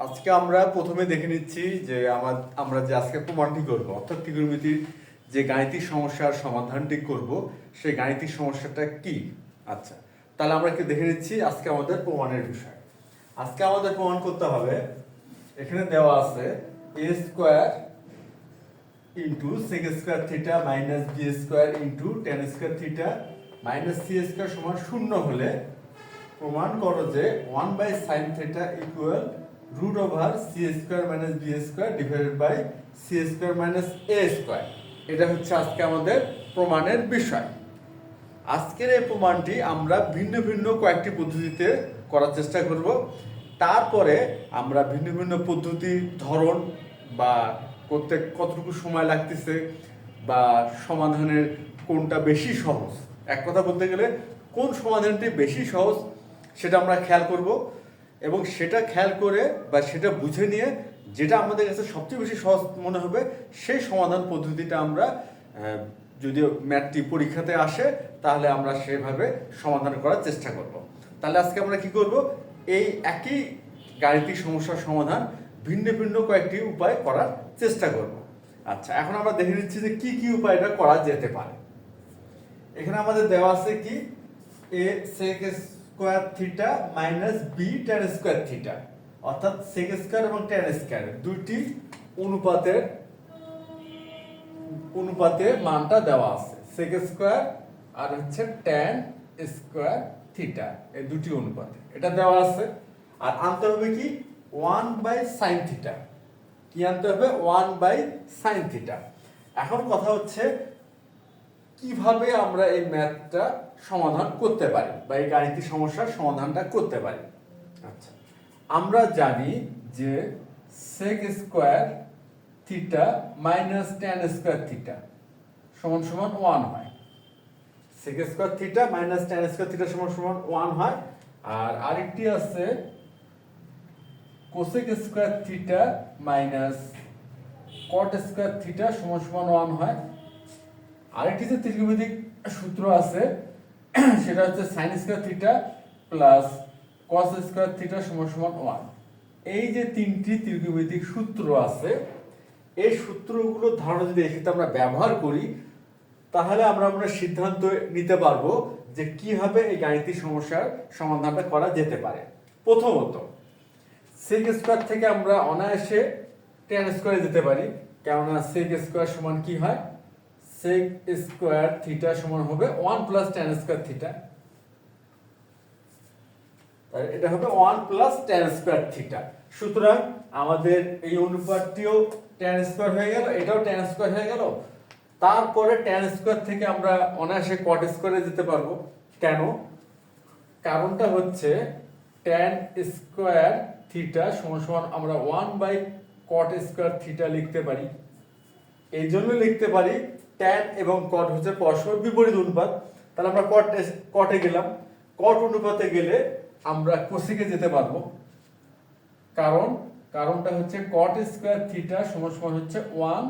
আজকে আমরা প্রথমে দেখে নিচ্ছি যে আমরা যে আজকে প্রমাণটি করব অর্থাৎ ত্রিকোণমিতির যে গাণিতিক সমস্যার সমাধানটি করব সেই গাণিতিক সমস্যাটা কি। আচ্ছা, তাহলে আমরা একটু দেখে নিচ্ছি আজকে আমাদের প্রমাণের বিষয়। আজকে আমাদের প্রমাণ করতে হবে, এখানে দেওয়া আছে a square into sec square theta minus b square into tan square theta minus c square সমান 0 হলে প্রমাণ করো যে 1/sin theta equal root over c square minus b square divided by c square minus a square. এটা হচ্ছে আজকে আমাদের প্রমাণের বিষয়। আজকের এই প্রমাণটি আমরা ভিন্ন ভিন্ন কয়েকটি পদ্ধতিতে করার চেষ্টা করব। তারপরে আমরা ভিন্ন ভিন্ন পদ্ধতির ধরন বা করতে কতটুকু সময় লাগতেছে বা সমাধানের কোনটা বেশি সহজ, এক কথা বলতে গেলে কোন সমাধানটি বেশি সহজ সেটা আমরা খেয়াল করব এবং সেটা খেয়াল করে বা সেটা বুঝে নিয়ে যেটা আমাদের কাছে সবচেয়ে বেশি সহজ মনে হবে সেই সমাধান পদ্ধতিটা আমরা যদি ম্যাথটি পরীক্ষাতে আসে তাহলে আমরা সেভাবে সমাধান করার চেষ্টা করব। তাহলে আজকে আমরা কি করব, এই একই গাণিতিক সমস্যার সমাধান ভিন্ন ভিন্ন কয়েকটি উপায় করার চেষ্টা করব। আচ্ছা, এখন আমরা দেখে নিচ্ছি যে কি কি উপায়টা করা যেতে পারে। এখানে আমাদের দেওয়া আছে কি a sec square theta minus b tan square theta, অর্থাৎ sec স্কয়ার এবং tan স্কয়ার দুটি অনুপাতে মানটা দেওয়া আছে, sec স্কয়ার আর হচ্ছে tan স্কয়ার থিটা, এই দুটি অনুপাতে এটা দেওয়া আছে। আর আনতে হবে কি 1/sin থিটা, কি আনতে হবে 1/sin থিটা। এখন কথা হচ্ছে কিভাবে আমরা এই ম্যাথটা সমাধান করতে পারি বা এই গাণিতিক সমস্যার সমাধানটা করতে পারি। আচ্ছা, আমরা জানি যে sec square theta minus tan square theta সমান সমান 1 হয়। sec square theta minus tan square theta সমান সমান 1 হয়। আর আরেকটি আছে cosec square theta minus cot square theta সমান সমান 1 হয়। আরেকটি যে ত্রিকোণমিতিক সূত্র আছে সেটা হচ্ছে sin square theta plus cos square theta সমান সমান 1। এই যে তিনটি ত্রিকোণমিতিক সূত্র আছে, এই সূত্রগুলোর ধারণা যদি এক্ষেত্রে আমরা ব্যবহার করি তাহলে আমরা সিদ্ধান্ত নিতে পারবো যে কিভাবে এই গাণিতিক সমস্যার সমাধানটা করা যেতে পারে। প্রথমত sec স্কয়ার থেকে আমরা অনায়াসে tan স্কয়ারে যেতে পারি, কেননা sec স্কয়ার সমান কি হয়, sec স্কয়ার থিটা সমান হবে 1 প্লাস tan স্কয়ার থিটা, তাই এটা হবে 1 প্লাস tan স্কয়ার থিটা। সুতরাং আমাদের এই অনুপাতটিও tan স্কয়ার হয়ে গেল, এটাও tan স্কয়ার হয়ে গেল। তারপরে tan স্কয়ার থেকে আমরা অনায়াসে cot স্কয়ারে যেতে পারবো। কেন? কারণটা হচ্ছে tan স্কয়ার থিটা সমান সমান আমরা 1/cot স্কয়ার থিটা লিখতে পারি। এই জন্য লিখতে পারি tan এবং cot হচ্ছে পরস্পর বিপরীত অনুপাত। তাহলে আমরা cot এ গেলাম, cot অনুপাতে গেলে আমরা cosec এ যেতে পারবো। কারণটা হচ্ছে cot স্কয়ার থিটা সমান সমান হচ্ছে 1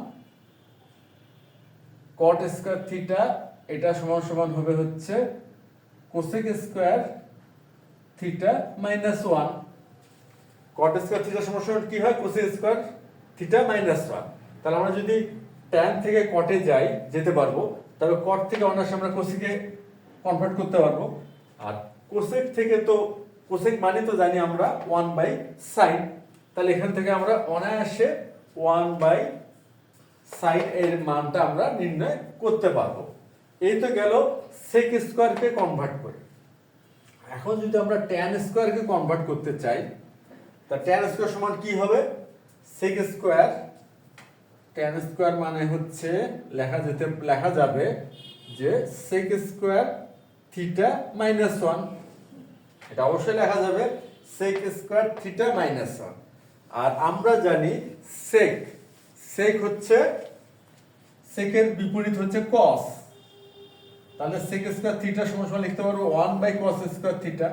cot স্কয়ার থিটা, এটা সমান সমান হবে হচ্ছে cosec square theta minus 1। cot square theta সমান সমান কি হয়, cosec স্কয়ার থিটা মাইনাস 1। তাহলে আমরা যদি tan থেকে cot এ যেতে পারবো, তবে cot থেকে অনায়াসে আমরা cosec এ কনভার্ট করতে পারবো। আর cosec থেকে তো cosec মানে তো জানি আমরা 1/sin, তাহলে এখান থেকে আমরা অনায়াসে 1/sin এর মানটা আমরা নির্ণয় করতে পারবো। এই তো গেল sec স্কয়ারকে কনভার্ট করে। এখন যদি আমরা tan স্কয়ারকে কনভার্ট করতে চাই, তা tan স্কয়ার সমান কি হবে, sec স্কয়ার, tan স্কয়ার মানে হচ্ছে লেখা যাবে যে sec স্কয়ার থিটা মাইনাস 1, এটা অবশ্যই লেখা যাবে sec স্কয়ার থিটা মাইনাস 1। আর আমরা জানি sec হচ্ছে sec এর বিপরীত হচ্ছে cos, তাহলে sec স্কয়ার থিটা সমান সমান লিখতে পারবো 1/cos স্কয়ার থিটা।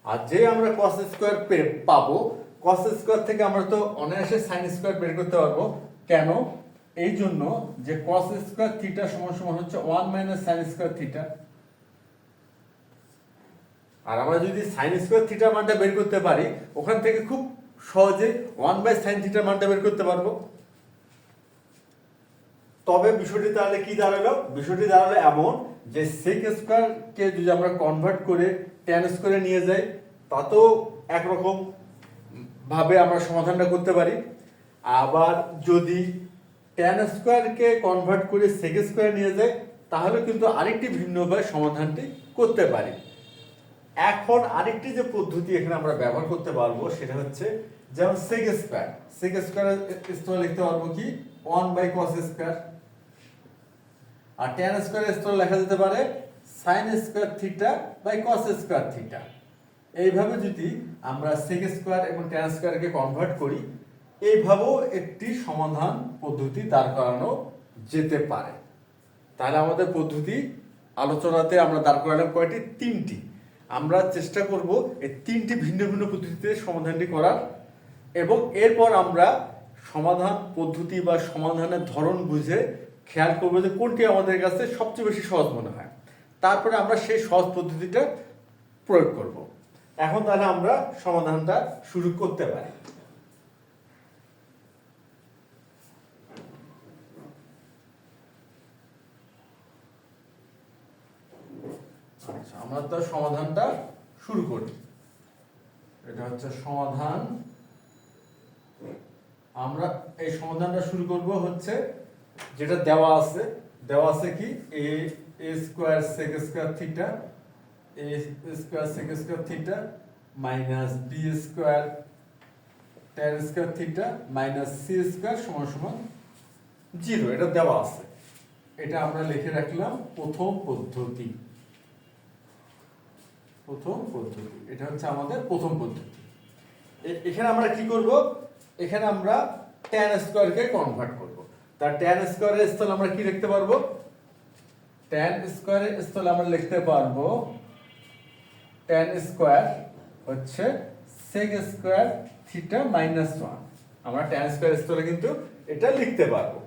আর যে আমরা cos স্কয়ার পাবো, cos স্কয়ার থেকে আমরা তো অনায়াসে sin স্কয়ার বের করতে পারবো। কেন? এই জন্য যে cos স্কয়ার থিটা সমান সমান হচ্ছে 1 - sin স্কয়ার থিটা। আর আমরা যদি সাইন স্কোয়ার থিটার মানটা বের করতে পারি, ওখান থেকে খুব সহজে 1/sin থিটার মানটা বের করতে পারবো। তবে বিষয়টি তাহলে কি দাঁড়ালো? বিষয়টি দাঁড়ালো এমন যে সেক স্কোয়ারকে যদি আমরা কনভার্ট করে ট্যান স্কোয়ারে নিয়ে যাই, তাতেও একরকম ভাবে আমরা সমাধানটা করতে পারি। আবার যদি ট্যান স্কোয়ারকে কনভার্ট করে সেক স্কোয়ারে নিয়ে যাই, তাহলে কিন্তু আরেকটি ভিন্ন উপায়ে সমাধানটি করতে পারি। এখন আরেকটি যে পদ্ধতি এখানে আমরা ব্যবহার করতে পারবো সেটা হচ্ছে, যেমন সেক স্কোয়ার, সেক স্কোয়ারের স্থলে লিখতে পারবো কি 1/cos স্কোয়ার, আর ট্যান স্কোয়ারের স্থলে লেখা যেতে পারে sin square theta by cos square theta. এইভাবে যদি আমরা সেক স্কোয়ার এবং ট্যান স্কোয়ারকে কনভার্ট করি, এইভাবেও একটি সমাধান পদ্ধতি দাঁড় করানো যেতে পারে। তাহলে আমাদের পদ্ধতি আলোচনাতে আমরা দাঁড় করালাম কয়টি? 3টি। আমরা চেষ্টা করব এই 3টি ভিন্ন ভিন্ন পদ্ধতিতে সমাধানটি করার, এবং এরপর আমরা সমাধান পদ্ধতি বা সমাধানের ধরন বুঝে খেয়াল করবো যে কোনটি আমাদের কাছে সবচেয়ে বেশি সহজ মনে হয়। তারপরে আমরা সেই সহজ পদ্ধতিটা প্রয়োগ করব। এখন তাহলে আমরা সমাধানটা শুরু করতে পারি। আচ্ছা, আমরা তো সমাধানটা শুরু করি। এটা হচ্ছে সমাধান। আমরা এই সমাধানটা শুরু করব হচ্ছে যেটা দেওয়া আছে কি a square sec square theta, a square sec square theta minus b square tan square theta minus c square সমান সমান 0। এটা দেওয়া আছে, এটা আমরা লিখে রাখলাম প্রথম পদ্ধতি। এটা হচ্ছে আমাদের প্রথম পদ্ধতি। এখানে আমরা কি করব? এখানে আমরা tan স্কয়ারকে কনভার্ট করব। তার tan স্কয়ারের স্থলে আমরা কি লিখতে পারবো? tan স্কয়ারের স্থলে আমরা লিখতে পারবো tan স্কয়ার হচ্ছে sec স্কয়ার থিটা মাইনাস 1। আমরা tan স্কয়ারের স্থলে কিন্তু এটা লিখতে পারবো।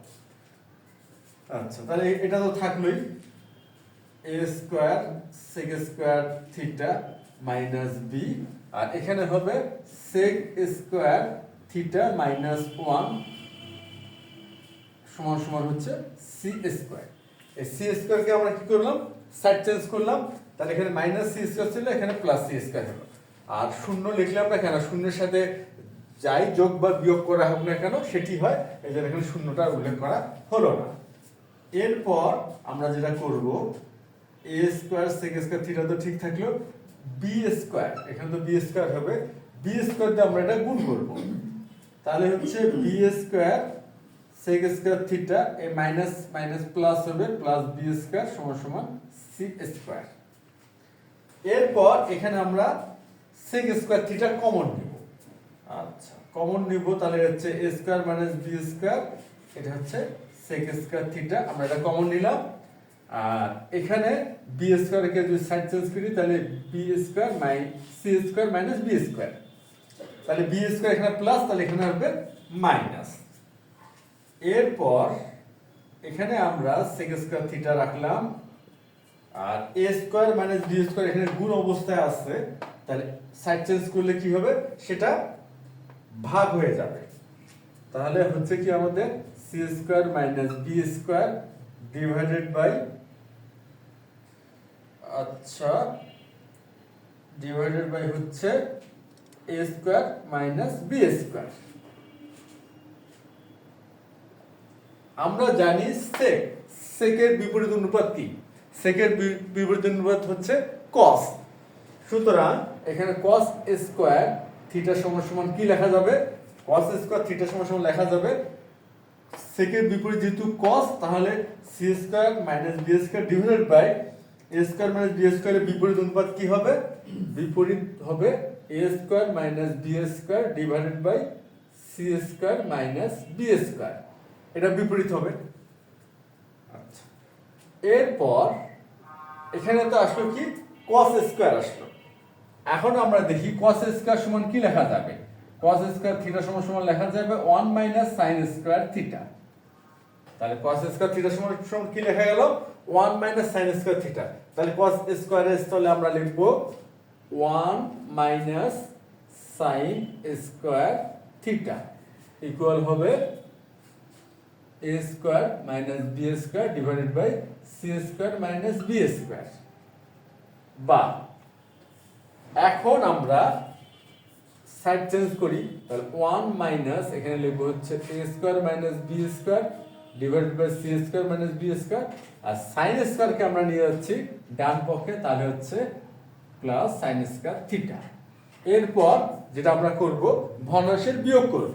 আচ্ছা, তাহলে এটা তো থাকলোই, a square sec square theta minus b, আর এখানে হবে sec স্কয়ার থিটা মাইনাস 1 সমান সমান হচ্ছে c স্কয়ার। এই c স্কয়ারকে আমরা কি করলাম? সাইড চেঞ্জ করলাম। তাহলে এখানে মাইনাস c স্কয়ার ছিল, এখানে প্লাস c স্কয়ার হলো। আর শূন্য লিখলাম না কেন? শূন্যের সাথে যাই যোগ বা বিয়োগ করা হোক না কেন সেটি হয়, এই জন্য এখানে শূন্যটা উল্লেখ করা হলো না। এরপর আমরা যেটা করব, a square sec square theta তো ঠিক থাকলো, b স্কয়ার, এখানে তো b স্কয়ার হবে, b স্কয়ার দিয়ে আমরা এটা গুণ করব। তাহলে হচ্ছে b square sec square theta, এই মাইনাস মাইনাস প্লাস হবে, প্লাস b স্কয়ার সমান সমান c স্কয়ার। এরপর এখানে আমরা sec স্কয়ার থিটা কমন নিব। আচ্ছা, কমন নিব, তাহলে হচ্ছে a square minus b square, এটা হচ্ছে sec স্কয়ার থিটা, আমরা এটা কমন নিলাম। আর এখানে b স্কয়ারকে যদি সাইড চেঞ্জ করি, তাহলে b square c square minus b square, তাহলে b স্কয়ার এখানে প্লাস, তাহলে এখানে হবে মাইনাস। এরপর এখানে আমরা sec স্কয়ার থিটা রাখলাম, আর a square minus b square এখানে গুণ অবস্থায় আছে, তাহলে সাইড চেঞ্জ করলে কি হবে? সেটা ভাগ হয়ে যাবে। তাহলে হচ্ছে কি আমাদের c square minus b square divided by, আচ্ছা, ডিভাইডেড বাই হচ্ছে a square minus b square. আমরা জানি সেকের বিপরীত অনুপাত কি? সেকের বিপরীত অনুপাত হচ্ছে cos। সুতরাং এখানে cos স্কয়ার থিটা সমান সমান কি লেখা যাবে? cos স্কয়ার থিটা সমান সমান লেখা যাবে সেকের বিপরীত যেহেতু cos, তাহলে c square minus b square divided by a square minus b স্কয়ারের বিপরীত অনুপাত কি হবে? বিপরীত হবে a square minus b square divided by c square minus b square, এটা বিপরীত হবে। আচ্ছা, এরপর এখানে তো আসলো কি cos স্কয়ার আসলো। এখন আমরা দেখি cos স্কয়ার সমান কি লেখা যাবে? cos স্কয়ার থিটা সমান সমান লেখা যাবে 1 মাইনাস sin স্কয়ার থিটা। তাহলে cos স্কয়ার থিটা সমান সমান কি লেখা গেল? 1 মাইনাস sin স্কয়ার থিটা। তাহলে cos স্কয়ারের স্থলে আমরা লিখব one minus sine square theta equal হবে A square minus B square divided by C square minus B square. বা এখন আমরা সাইড চেঞ্জ করি, তাহলে ওয়ান মাইনাস এখানে লিখবো হচ্ছে A square minus B square divided by C square minus B square, আর সাইন স্কোয়ারকে আমরা নিয়ে যাচ্ছি ডান পক্ষে, তাহলে হচ্ছে প্লাস সাইন স্কোয়ার থিটা। এরপর যেটা আমরা করব ভগ্নাংশের বিয়োগ করব,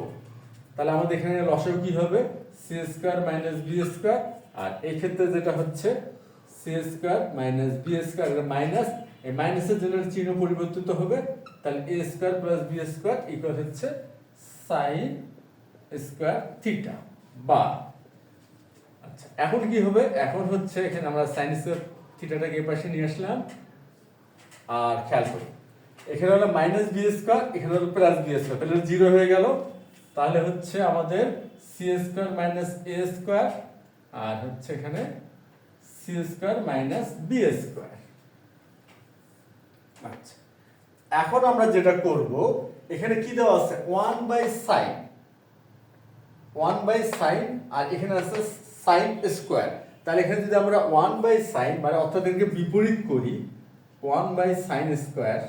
তাহলে আমাদের এখানে লসাগু কি হবে C square minus B square, আর এই ক্ষেত্রে যেটা হচ্ছে C square minus B square minus, এই মাইনাসের জন্য চিহ্ন পরিবর্তিত হবে, তাহলে A square plus B square equal হচ্ছে সাইন স্কোয়ার থিটা। বা আচ্ছা এখন কি হবে, এখন হচ্ছে এখানে আমরা সাইন স্কোয়ার থিটাটাকে এই পাশে নিয়ে আসলাম, আর খেয়াল করি এখানে হলো মাইনাস বি স্কোয়ার, এখানে হলো প্লাস বি স্কোয়ার, তাহলে জিরো হয়ে গেল। তাহলে হচ্ছে আমাদের C square minus A square, আর হচ্ছে এখানে C square minus B square. আচ্ছা এখন আমরা যেটা করব, এখানে কি দেওয়া আছে one by sine, one by sine, আর এখানে আছে সাইন স্কোয়ার, তাহলে এখানে যদি আমরা ওয়ান বাই সাইন মানে অর্থাৎ এটাকে বিপরীত করি ওয়ান বাই সাইন স্কোয়ার,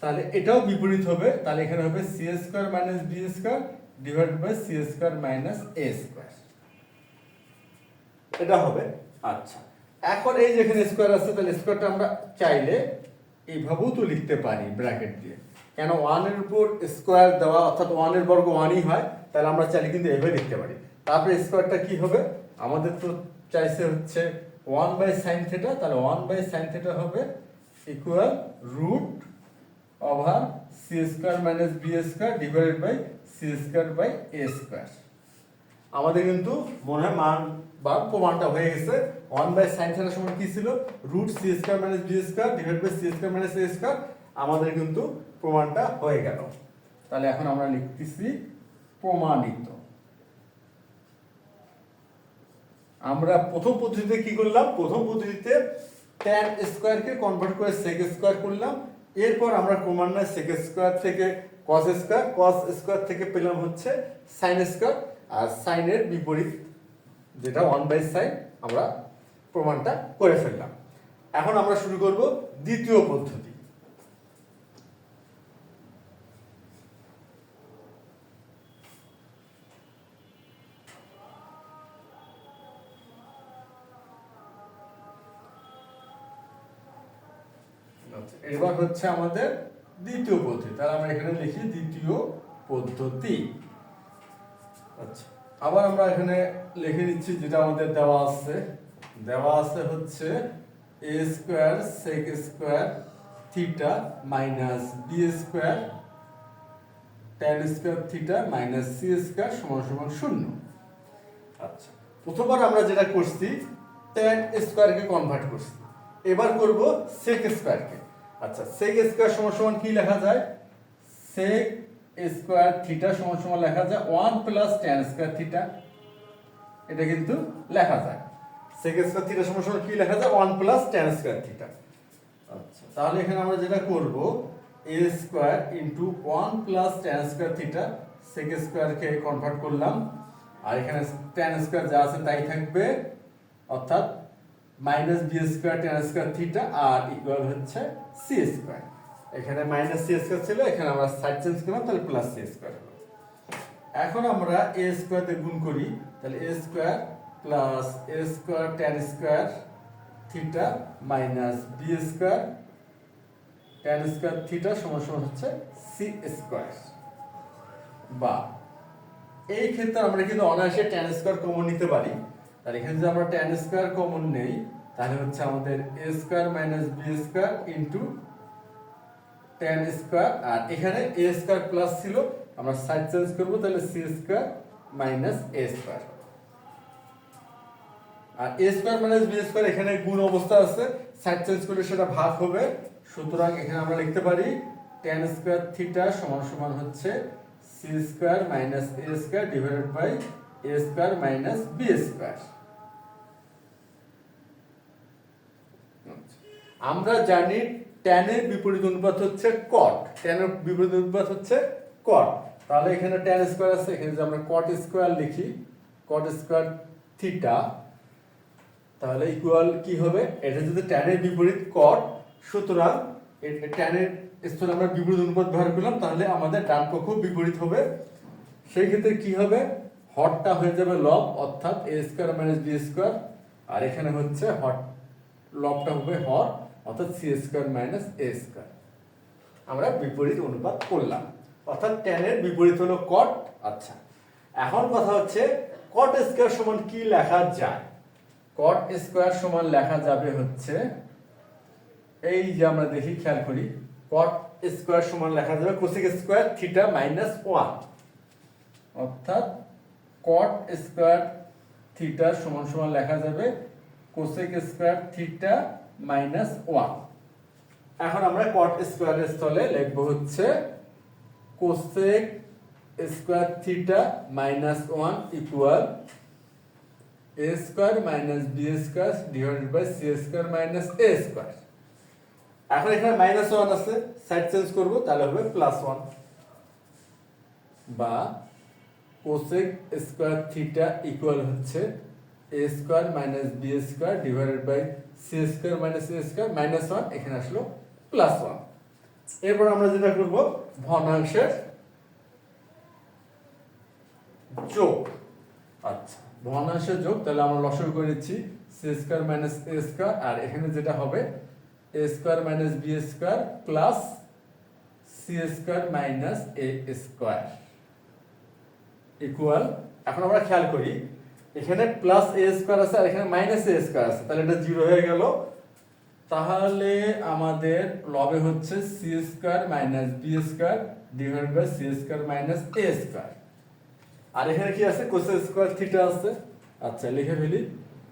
তাহলে এটাও বিপরীত হবে, তাহলে এখানে হবে C square minus B square divided by C square minus A square, এটা হবে। আচ্ছা এখন এই যে এখানে স্কোয়ার আছে, তাহলে স্কোয়ারটা আমরা চাইলে এইভাবেও তো লিখতে পারি ব্র্যাকেট দিয়ে, কেন ওয়ানের উপর স্কোয়ার দেওয়া অর্থাৎ ওয়ানের বর্গ ওয়ানই হয়, তাহলে আমরা চাইলে কিন্তু এভাবে লিখতে পারি। তারপরে স্কোয়ারটা কি হবে, আমাদের তো চাইছে হচ্ছে ওয়ান বাই সাইন থিটা, তাহলে ওয়ান বাই সাইন থিটা হবে equal root over C square minus B square divided by C square by A square. আমাদের কিন্তু মনে হয় মান বা প্রমাণটা হয়ে গেছে। ওয়ান বাই সাইন থিটা সমান কি ছিল, root C square minus B square divide by C square minus A square, আমাদের কিন্তু প্রমাণটা হয়ে গেল। তাহলে এখন আমরা লিখতেছি প্রমাণিত। আমরা প্রথম পদ্ধতিতে কি করলাম, প্রথম পদ্ধতিতে tan স্কয়ারকে কনভার্ট করে sec স্কয়ার করলাম, এরপর আমরা ক্রমান্বয়ে sec স্কয়ার থেকে cos স্কয়ার, cos স্কয়ার থেকে পেলাম হচ্ছে sin স্কয়ার, আর sin এর বিপরীত যেটা 1/sin আমরা প্রমাণটা করে ফেললাম। এখন আমরা শুরু করব দ্বিতীয় পদ্ধতি। এবার হচ্ছে আমাদের দ্বিতীয় পদ্ধতি, তাহলে আমরা এখানে লিখি দ্বিতীয় পদ্ধতি। আচ্ছা আবার আমরা এখানে লিখে দিচ্ছি যেটা আমাদের দেওয়া আছে হচ্ছে a square sec square theta minus b square tan square theta minus c square সমান সমান 0। আচ্ছা প্রথমবার আমরা যেটা করছি tan স্কয়ারকে কনভার্ট করছি, এবার করব sec স্কয়ারকে। আচ্ছা sec স্কয়ার সমান সমান কি লেখা যায়, sec স্কয়ার থিটা সমান সমান লেখা যায় 1 প্লাস tan স্কয়ার থিটা, এটা কিন্তু লেখা যায়। sec স্কয়ার থিটা সমান সমান কি লেখা যায় 1 প্লাস tan স্কয়ার থিটা। আচ্ছা তাহলে এখানে আমরা যেটা করব a square into 1 plus tan square theta, sec স্কয়ারকে কনভার্ট করলাম, আর এখানে tan স্কয়ার যা আছে তাই থাকবে, অর্থাৎ minus B square tan square theta আর ইকুয়াল হচ্ছে c স্কয়ার। এখানে মাইনাস c স্কয়ার ছিল, এখানে আমরা সাইড চেঞ্জ করলাম, তাহলে প্লাস c স্কয়ার হলো। এখন আমরা a স্কয়ার দিয়ে গুণ করি, তাহলে a square plus a square tan square theta minus b square tan square theta সমান সমান হচ্ছে c স্কয়ার। বা এই ক্ষেত্রে আমরা কিন্তু অনায়াসে tan স্কয়ার কমন নিতে পারি, তাহলে এখানে যদি আমরা tan স্কয়ার কমন নেই তাহলে হচ্ছে আমাদের a square minus b square into tan square, আর এখানে a স্কয়ার প্লাস ছিল, আমরা সাইড চেঞ্জ করব, তাহলে c square minus a square. আর a square minus b square এখানে গুণ অবস্থা আছে, সাইড চেঞ্জ করলে সেটা ভাগ হবে, সুতরাং এখানে আমরা লিখতে পারি tan স্কয়ার থিটা সমান সমান হচ্ছে c square minus a square divided by a square minus b square. আমরা জানি tan এর বিপরীত অনুপাত হচ্ছে cot, tan এর বিপরীত অনুপাত হচ্ছে cot। তাহলে এখানে tan স্কয়ার আছে, এখানে যদি আমরা cot স্কয়ার লিখি, cot স্কয়ার থিটা, তাহলে ইকুয়াল কি হবে, এটা যদি tan এর বিপরীত cot, সুতরাং tan এর স্থানে আমরা বিপরীত অনুপাত ব্যবহার করলাম, তাহলে আমাদের ডান পক্ষ বিপরীত হবে। সেই ক্ষেত্রে কি হবে, হরটা হয়ে যাবে লব, অর্থাৎ a square minus b square, আর এখানে হচ্ছে হর, লবটা হবে হর, অর্থাৎ c square minus a square. আমরা বিপরীত অনুপাত করলাম, অর্থাৎ tan এর বিপরীত হলো cot। আচ্ছা, এখন কথা হচ্ছে cot স্কয়ার সমান কি লেখা যায়? cot স্কয়ার সমান লেখা যাবে হচ্ছে, এই যে আমরা দেখি, খেয়াল করি, cot স্কয়ার সমান লেখা যাবে cosec স্কয়ার থিটা মাইনাস 1, অর্থাৎ cot স্কয়ার থিটা সমান সমান লেখা যাবে cosec স্কয়ার থিটা মাইনাস 1। এখন আমরা cot স্কয়ারের স্থলে লিখব হচ্ছে cosec square theta minus 1 equal a square minus b square divided by c square minus a square. এখন এখানে মাইনাস 1 আছে, সাইড চেঞ্জ করব, তাহলে হবে প্লাস 1, বা cosec স্কয়ার থিটা ইকুয়াল হচ্ছে a square minus b square divided by c square minus a square, minus 1 এখানে আসলো প্লাস 1। এরপর আমরা যেটা করব, ভগ্নাংশের যোগ। আচ্ছা, ভগ্নাংশের যোগ, তাহলে আমরা লসাগু করে নিচ্ছি c square minus a square, আর এখানে যেটা হবে a square minus b square plus c square minus a square equal, এখন আমরা খেয়াল করি এখানে প্লাস a স্কয়ার আছে আর এখানে মাইনাস a স্কয়ার আছে, তাহলে এটা 0 হয়ে গেল। তাহলে আমাদের লবে হচ্ছে c square minus b square divided by c square minus a square, আর এখানে কি আছে, cosec স্কয়ার থিটা আছে। আচ্ছা, লিখে ফেলি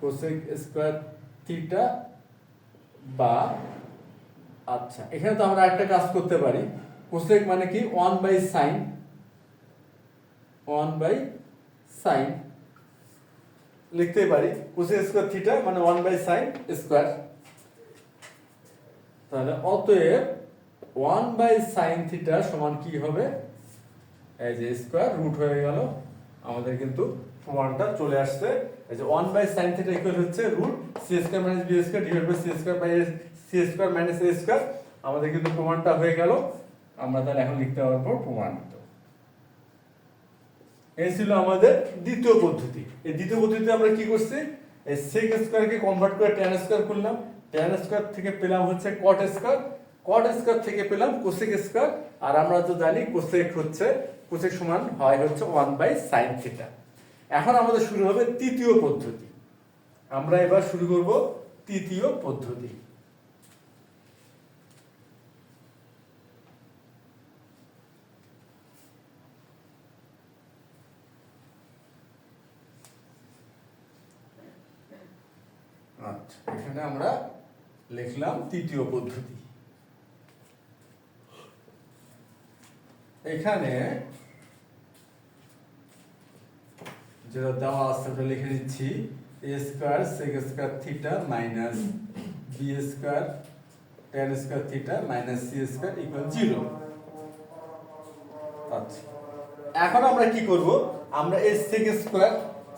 cosec স্কয়ার থিটা, বা আচ্ছা এখানে তো আমরা একটা কাজ করতে পারি, cosec মানে কি 1 বাই sin, 1 বাই sin লিখতে পারি, cosec স্কয়ার থিটা মানে 1 বাই sin স্কয়ার। তাহলে অতএব 1 বাই sin থিটা সমান কি হবে, এই যে স্কয়ার রুট হয়ে গেল, আমাদের কিন্তু প্রমাণটা চলে আসছে। এই যে 1 বাই sin থিটা ইকুয়াল হচ্ছে root c square minus b square divided by c square by c square minus a square, আমাদের কিন্তু প্রমাণটা হয়ে গেল। আমরা তাহলে এখন লিখতে পারবো প্রমাণিত। এই ছিল আমাদের দ্বিতীয় পদ্ধতি। এই দ্বিতীয় পদ্ধতিতে আমরা কি করছি, এই sec স্কয়ারকে কনভার্ট করে tan স্কয়ার করলাম, tan স্কয়ার থেকে পেলাম হচ্ছে cot স্কয়ার, cot স্কয়ার থেকে পেলাম cosec স্কয়ার, আর আমরা তো জানি cosec হচ্ছে, cosec সমান হয় হচ্ছে 1 বাই sin থিটা। এখন আমাদের শুরু হবে তৃতীয় পদ্ধতি। আমরা এবার শুরু করব তৃতীয় পদ্ধতি। আচ্ছা, এখানে আমরা লিখলাম তৃতীয় পদ্ধতি। এখানে যেটা দেওয়া আছে ওটা লিখে দিচ্ছি, a square sec square theta minus b square tan square theta minus c square equal 0। আচ্ছা, এখন আমরা কি করব, আমরা এই sec স্কয়ার,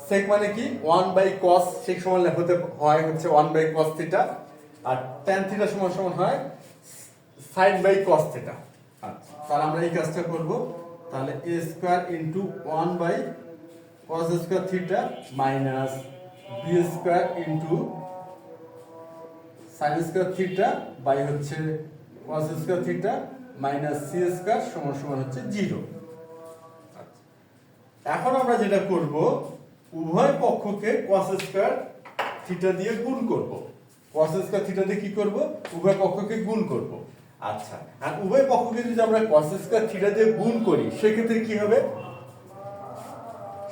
sec মানে কি 1 বাই cos, sec সমান হতে হয় হচ্ছে 1 বাই cos থিটা, আর tan থিটা সমান সমান হয় sin বাই cos থিটা। আচ্ছা, তাহলে আমরা এই কাজটা করব, তাহলে a square into 1 by cos square theta minus b square into sin square theta by হচ্ছে cos square theta minus c square সমান সমান হচ্ছে 0। এখন আমরা যেটা করব, উভয় পক্ষকে cos স্কয়ার থিটা দিয়ে গুণ করব। cos স্কয়ার থিটা দিয়ে কি করব, উভয় পক্ষকে গুণ করব। আচ্ছা, আর উভয় পক্ষকে যদি আমরা cos স্কয়ার থিটা দিয়ে গুণ করি, সেক্ষেত্রে কি হবে,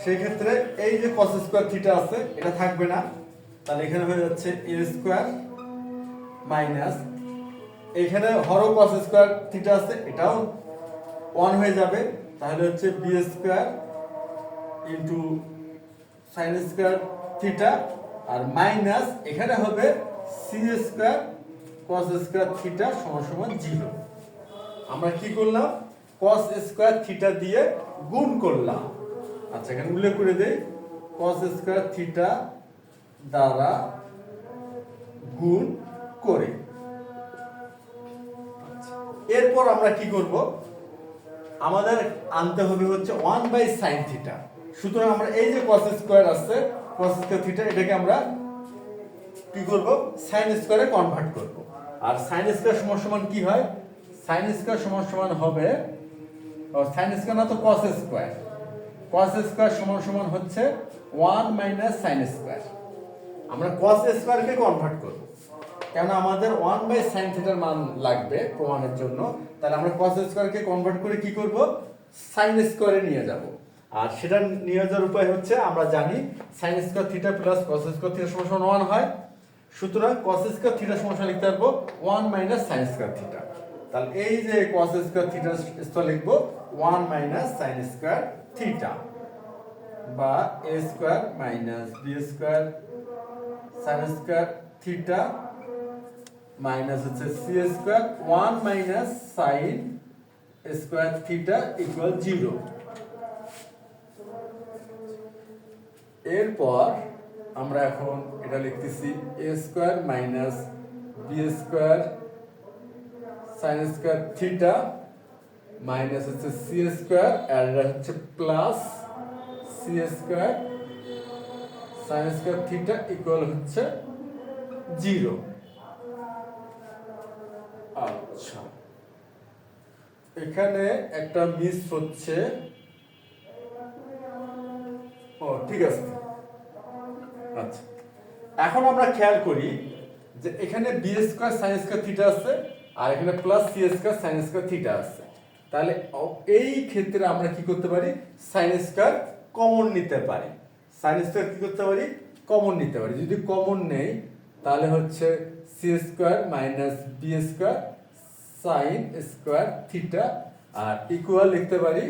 সেই ক্ষেত্রে এই যে cos স্কয়ার থিটা আছে এটা থাকবে না, তাহলে এখানে হয়ে যাচ্ছে a স্কয়ার মাইনাস, এখানে হরও cos স্কয়ার থিটা আছে এটাও 1 হয়ে যাবে, তাহলে হচ্ছে b square into sin square theta, আর মাইনাস এখানে হবে c square cos square theta সমান সমান 0। আমরা কি করলাম, cos স্কয়ার থিটা দিয়ে গুণ করলাম। আচ্ছা, এখানে উল্লেখ করে দেই, cos স্কয়ার থিটা দ্বারা গুণ করে। এরপর আমরা কি করব, আমাদের আনতে হবে হচ্ছে 1/sin থিটা। সুতরাং আমরা এই যে cos স্কয়ার আছে, cos স্কয়ার থিটা, এটাকে আমরা কি করব, sin স্কয়ারে কনভার্ট করব। আর sin স্কয়ার সমান সমান কি হয়, sin স্কয়ার সমান সমান হবে, sin স্কয়ার না তো cos স্কয়ার, cos স্কয়ার সমান সমান হচ্ছে 1 - sin স্কয়ার। আমরা cos স্কয়ারকে কনভার্ট করব, কেন আমাদের 1/sin থিটার মান লাগবে প্রমাণের জন্য। তাহলে আমরা cos স্কয়ারকে কনভার্ট করে কি করব, sin স্কয়ারে নিয়ে যাব। আর সেটা নিয়ে যাওয়ার উপায় হচ্ছে, আমরা জানি sin square theta plus cos square theta সমান সমান 1 হয়। সুতরাং cos স্কয়ার থিটা সমান সমান লিখতে পারবো 1 - sin স্কয়ার থিটা। তাহলে এই যে cos স্কয়ার থিটা স্থলে লিখব 1 - sin স্কয়ার থিটা, বা a square minus b square sin square theta minus হচ্ছে c square 1 - sin square theta equal 0। এরপর আমরা এখন এটা লিখতেছি a square minus b square sin square theta minus হচ্ছে c স্কয়ার, আর এটা হচ্ছে plus c square sin square theta equal হচ্ছে 0। আচ্ছা, এখানে একটা মিস হচ্ছে, ও ঠিক আছে। আচ্ছা, এখন আমরা খেয়াল করি যে এখানে b square sin square theta আছে, আর এখানে plus c square sin square theta আছে। তাহলে এই ক্ষেত্রে আমরা কি করতে পারি, sin স্কয়ার কমন নিতে পারি। sin স্কয়ার কি করতে পারি, কমন নিতে পারি। যদি কমন নেই তাহলে হচ্ছে c square minus b square sin square theta, আর ইকুয়াল লিখতে পারি,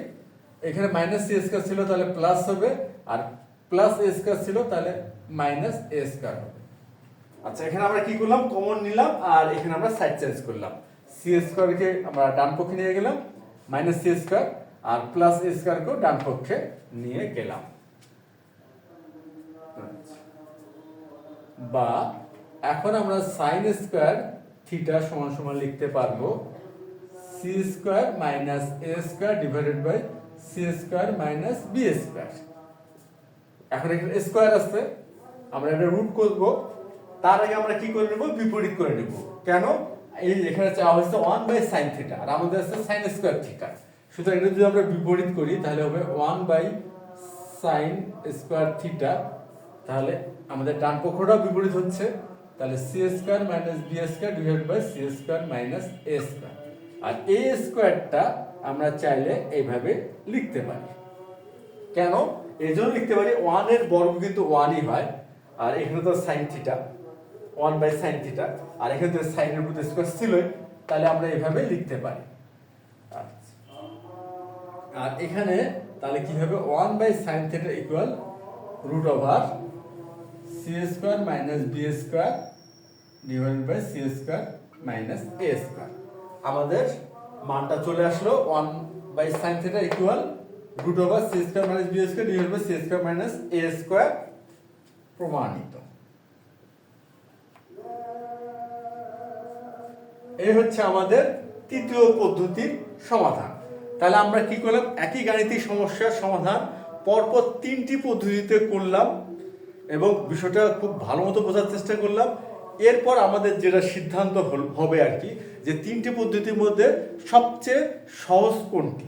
এখানে মাইনাস c স্কয়ার ছিল তাহলে প্লাস হবে, আর প্লাস a স্কয়ার ছিল তাহলে মাইনাস a স্কয়ার হবে। আচ্ছা, এখানে আমরা কি করলাম, কমন নিলাম, আর এখানে আমরা সাইড চেঞ্জ করলাম। c স্কয়ারকে আমরা ডান পক্ষে নিয়ে গেলাম, মাইনাস c স্কয়ার, আর প্লাস a স্কয়ারকেও ডান পক্ষে নিয়ে গেলাম। বা এখন আমরা sin স্কয়ার থিটা সমান সমান লিখতে পারবো c square minus a square divided by c square minus b square. এখন এখানে স্কয়ার আছে, আমরা এটা রুট করব, তার আগে আমরা কি করে নেব, বিপরীত করে নেব। কেন, এই এখানে চাওয়া হচ্ছে 1/sin থিটা, আর আমাদের আছে sin স্কয়ার থিটা। সুতরাং এটা যদি আমরা বিপরীত করি তাহলে হবে 1/sin স্কয়ার থিটা। তাহলে আমাদের ডান পক্ষটাও বিপরীত হচ্ছে, তাহলে c square minus b square divided by c square minus a square. আর a স্কয়ারটা আমরা চাইলে এইভাবে লিখতে পারি। কেন, এইজন্য লিখতে পারি, 1 এর বর্গ কিন্তু 1ই হয়, আর এখানে তো sin থিটা 1/sin থিটা, আর এখানে তো sin এর উপর স্কয়ার ছিলই, তাহলে আমরা এইভাবে লিখতে পারি। আচ্ছা, আর এখানে তাহলে কি হবে, 1/sin theta equal root over c square minus b square divided by c square minus a square. আমাদের মানটা চলে আসলো 1/sin theta equal root over c square minus b square divided by c square minus a square. প্রমাণিত। এই হচ্ছে আমাদের তৃতীয় পদ্ধতির সমাধান। তাহলে আমরা কি করলাম, একই গাণিতিক সমস্যার সমাধান পরপর 3টি পদ্ধতিতে করলাম এবং বিষয়টা খুব ভালো মতো বোঝার চেষ্টা করলাম। এরপর আমাদের যেটা সিদ্ধান্ত হবে আর কি, যে 3টি পদ্ধতির মধ্যে সবচেয়ে সহজ কোনটি,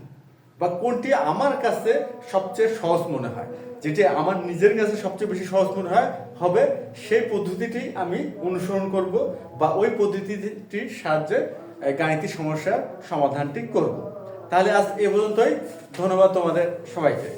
বা কোনটি আমার কাছে সবচেয়ে সহজ মনে হয়, যেটি আমার নিজের কাছে সবচেয়ে বেশি সহজ মনে হয় হবে, সেই পদ্ধতিটি আমি অনুসরণ করব, বা ওই পদ্ধতিটির সাহায্যে গাণিতিক সমস্যার সমাধানটি করব। তাহলে আজ এ পর্যন্তই। ধন্যবাদ তোমাদের সবাইকে।